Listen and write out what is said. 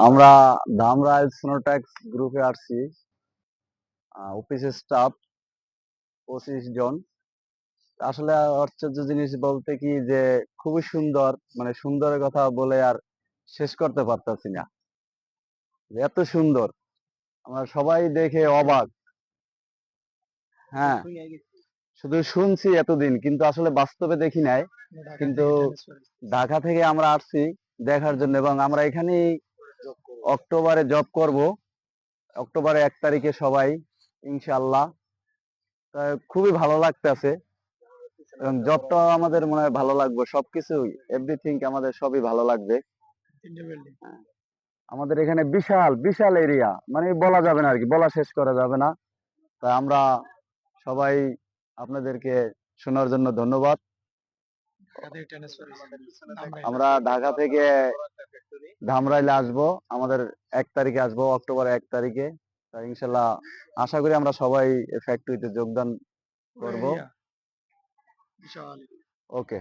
আমরা ধামরাই স্নোট্যাক্স গ্রুপে আসছি, অফিস স্টাফ 25 জন। আসলে আশ্চর্য জিনিস বলতে কি যে খুবই সুন্দর, মানে সুন্দরের কথা বলে আর শেষ করতে পারতাছি না, যে এত সুন্দর আমরা সবাই দেখে অবাক। হ্যাঁ, শুধু শুনছি এতদিন, কিন্তু আসলে বাস্তবে দেখি নাই। কিন্তু ঢাকা থেকে আমরা আসছি দেখার জন্য, এবং আমরা এখানেই অক্টোবরে জব করব, অক্টোবরে 1 তারিখে সবাই ইনশাআল্লাহ। খুবই ভালো লাগতেছে, এবং জবটাও আমাদের মনে হয় ভালো লাগবে, সবকিছু এভরিথিং আমাদের সবই ভালো লাগবে। হ্যাঁ, আমাদের এখানে বিশাল বিশাল এরিয়া, মানে বলা যাবে না আর কি, বলা শেষ করা যাবে না। তাই আমরা সবাই আপনাদেরকে শোনার জন্য ধন্যবাদ। আমরা ঢাকা থেকে ধামরাইলে আসবো, আমাদের 1 তারিখে আসবো, অক্টোবর 1 তারিখে। তাই ইনশাল্লাহ আশা করি আমরা সবাই ফ্যাক্টরিতে যোগদান করব। ওকে।